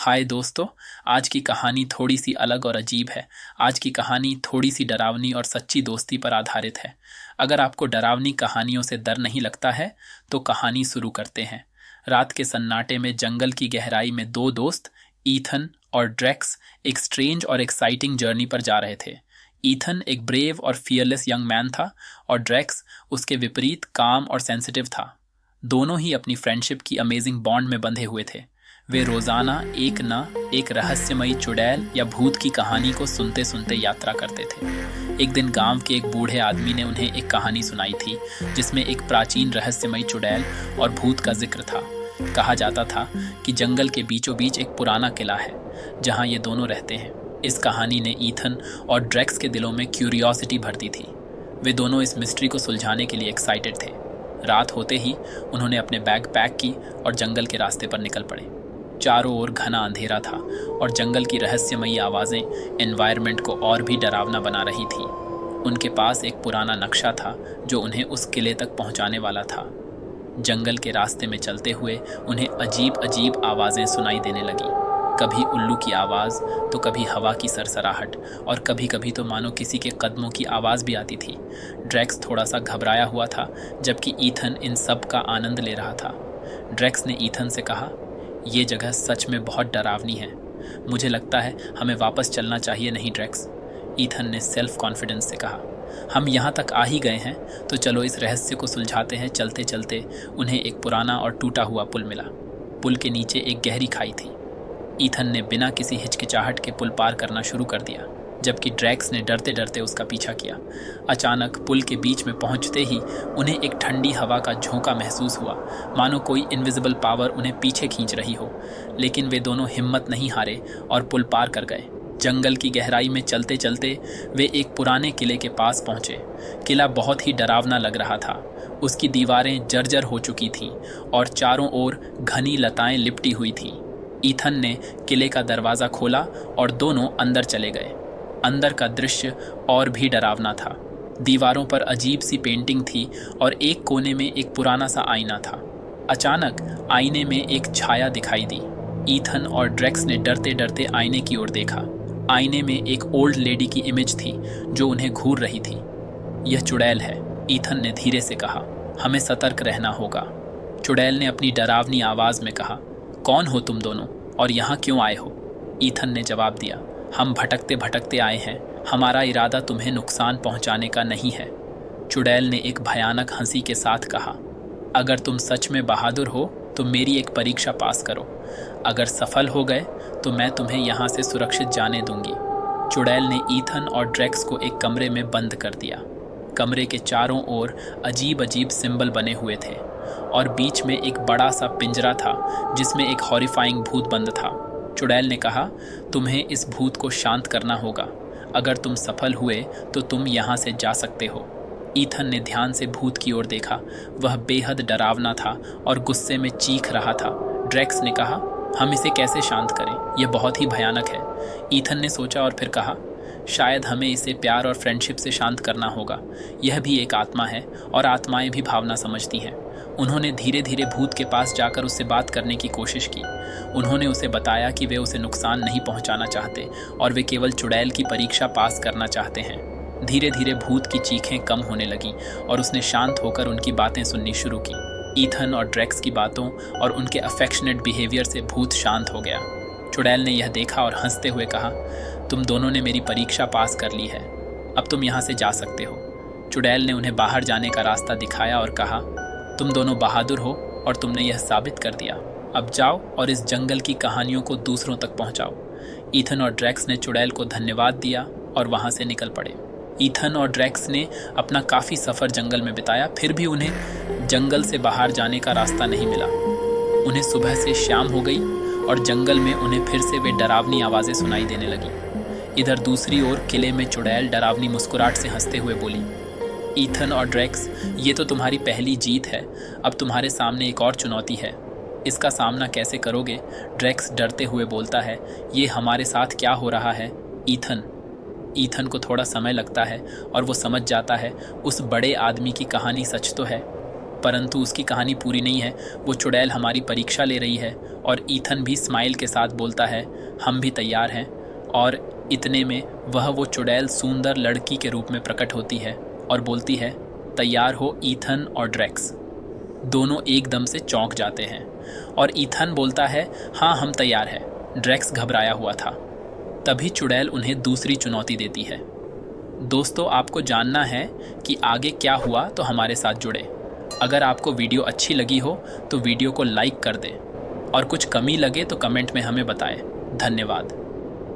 हाय दोस्तों। आज की कहानी थोड़ी सी अलग और अजीब है। आज की कहानी थोड़ी सी डरावनी और सच्ची दोस्ती पर आधारित है। अगर आपको डरावनी कहानियों से डर नहीं लगता है तो कहानी शुरू करते हैं। रात के सन्नाटे में जंगल की गहराई में दो दोस्त ईथन और ड्रेक्स एक स्ट्रेंज और एक्साइटिंग जर्नी पर जा रहे थे। ईथन एक ब्रेव और फियरलेस यंग मैन था और ड्रेक्स उसके विपरीत काम और सेंसिटिव था। दोनों ही अपनी फ्रेंडशिप की अमेजिंग बॉन्ड में बंधे हुए थे। वे रोजाना एक रहस्यमयी चुड़ैल या भूत की कहानी को सुनते सुनते यात्रा करते थे। एक दिन गांव के एक बूढ़े आदमी ने उन्हें एक कहानी सुनाई थी जिसमें एक प्राचीन रहस्यमयी चुड़ैल और भूत का जिक्र था। कहा जाता था कि जंगल के बीचों बीच एक पुराना किला है जहां ये दोनों रहते हैं। इस कहानी ने ईथन और ड्रेक्स के दिलों में क्यूरियोसिटी भर दी थी। वे दोनों इस मिस्ट्री को सुलझाने के लिए एक्साइटेड थे। रात होते ही उन्होंने अपने बैग पैक की और जंगल के रास्ते पर निकल पड़े। चारों ओर घना अंधेरा था और जंगल की रहस्यमयी आवाज़ें एनवायरनमेंट को और भी डरावना बना रही थी। उनके पास एक पुराना नक्शा था जो उन्हें उस किले तक पहुंचाने वाला था। जंगल के रास्ते में चलते हुए उन्हें अजीब अजीब आवाज़ें सुनाई देने लगी। कभी उल्लू की आवाज़ तो कभी हवा की सरसराहट और कभी कभी तो मानो किसी के कदमों की आवाज़ भी आती थी। ड्रेक्स थोड़ा सा घबराया हुआ था जबकि ईथन इन सब का आनंद ले रहा था। ड्रेक्स ने ईथन से कहा, ये जगह सच में बहुत डरावनी है। मुझे लगता है हमें वापस चलना चाहिए। नहीं ड्रेक्स, ईथन ने सेल्फ कॉन्फिडेंस से कहा। हम यहाँ तक आ ही गए हैं तो चलो इस रहस्य को सुलझाते हैं। चलते चलते उन्हें एक पुराना और टूटा हुआ पुल मिला। पुल के नीचे एक गहरी खाई थी। ईथन ने बिना किसी हिचकिचाहट के पुल पार करना शुरू कर दिया जबकि ड्रेक्स ने डरते डरते उसका पीछा किया। अचानक पुल के बीच में पहुंचते ही उन्हें एक ठंडी हवा का झोंका महसूस हुआ, मानो कोई इनविजिबल पावर उन्हें पीछे खींच रही हो। लेकिन वे दोनों हिम्मत नहीं हारे और पुल पार कर गए। जंगल की गहराई में चलते चलते वे एक पुराने किले के पास पहुंचे। किला बहुत ही डरावना लग रहा था। उसकी दीवारें जर्जर हो चुकी थीं और चारों ओर घनी लताएं लिपटी हुई थीं। ईथन ने किले का दरवाज़ा खोला और दोनों अंदर चले गए। अंदर का दृश्य और भी डरावना था। दीवारों पर अजीब सी पेंटिंग थी और एक कोने में एक पुराना सा आईना था। अचानक आईने में एक छाया दिखाई दी। ईथन और ड्रेक्स ने डरते डरते आईने की ओर देखा। आईने में एक ओल्ड लेडी की इमेज थी जो उन्हें घूर रही थी। यह चुड़ैल है, ईथन ने धीरे से कहा। हमें सतर्क रहना होगा। चुड़ैल ने अपनी डरावनी आवाज़ में कहा, कौन हो तुम दोनों और यहाँ क्यों आए हो? ईथन ने जवाब दिया, हम भटकते भटकते आए हैं। हमारा इरादा तुम्हें नुकसान पहुंचाने का नहीं है। चुड़ैल ने एक भयानक हंसी के साथ कहा, अगर तुम सच में बहादुर हो तो मेरी एक परीक्षा पास करो। अगर सफल हो गए तो मैं तुम्हें यहाँ से सुरक्षित जाने दूंगी। चुड़ैल ने ईथन और ड्रेक्स को एक कमरे में बंद कर दिया। कमरे के चारों ओर अजीब अजीब सिंबल बने हुए थे और बीच में एक बड़ा सा पिंजरा था जिसमें एक हॉरिफाइंग भूत बंद था। चुड़ैल ने कहा, तुम्हें इस भूत को शांत करना होगा। अगर तुम सफल हुए तो तुम यहाँ से जा सकते हो। ईथन ने ध्यान से भूत की ओर देखा। वह बेहद डरावना था और गुस्से में चीख रहा था। ड्रेक्स ने कहा, हम इसे कैसे शांत करें? यह बहुत ही भयानक है। ईथन ने सोचा और फिर कहा, शायद हमें इसे प्यार और फ्रेंडशिप से शांत करना होगा। यह भी एक आत्मा है और आत्माएं भी भावना समझती हैं। उन्होंने धीरे धीरे भूत के पास जाकर उससे बात करने की कोशिश की। उन्होंने उसे बताया कि वे उसे नुकसान नहीं पहुंचाना चाहते और वे केवल चुड़ैल की परीक्षा पास करना चाहते हैं। धीरे धीरे भूत की चीखें कम होने लगीं और उसने शांत होकर उनकी बातें सुननी शुरू की। ईथन और ड्रेक्स की बातों और उनके अफेक्शनेट बिहेवियर से भूत शांत हो गया। चुड़ैल ने यह देखा और हंसते हुए कहा, तुम दोनों ने मेरी परीक्षा पास कर ली है। अब तुम यहाँ से जा सकते हो। चुड़ैल ने उन्हें बाहर जाने का रास्ता दिखाया और कहा, तुम दोनों बहादुर हो और तुमने यह साबित कर दिया। अब जाओ और इस जंगल की कहानियों को दूसरों तक पहुंचाओ। ईथन और ड्रेक्स ने चुड़ैल को धन्यवाद दिया और वहां से निकल पड़े। ईथन और ड्रेक्स ने अपना काफ़ी सफ़र जंगल में बिताया, फिर भी उन्हें जंगल से बाहर जाने का रास्ता नहीं मिला। उन्हें सुबह से शाम हो गई और जंगल में उन्हें फिर से वे डरावनी आवाज़ें सुनाई देने लगी। इधर दूसरी ओर किले में चुड़ैल डरावनी मुस्कुराहट से हंसते हुए बोली, ईथन और ड्रेक्स, ये तो तुम्हारी पहली जीत है। अब तुम्हारे सामने एक और चुनौती है। इसका सामना कैसे करोगे? ड्रेक्स डरते हुए बोलता है, ये हमारे साथ क्या हो रहा है? ईथन को थोड़ा समय लगता है और वो समझ जाता है उस बड़े आदमी की कहानी सच तो है। परंतु उसकी कहानी पूरी नहीं है। वो चुड़ैल हमारी परीक्षा ले रही है और ईथन भी स्माइल के साथ बोलता है, हम भी तैयार हैं। और इतने में वह वो चुड़ैल सुंदर लड़की के रूप में प्रकट होती है और बोलती है, तैयार हो ईथन और ड्रेक्स। दोनों एकदम से चौंक जाते हैं और ईथन बोलता है, हाँ हम तैयार हैं। ड्रेक्स घबराया हुआ था। तभी चुड़ैल उन्हें दूसरी चुनौती देती है। दोस्तों, आपको जानना है कि आगे क्या हुआ तो हमारे साथ जुड़े। अगर आपको वीडियो अच्छी लगी हो तो वीडियो को लाइक कर दें और कुछ कमी लगे तो कमेंट में हमें बताएं। धन्यवाद।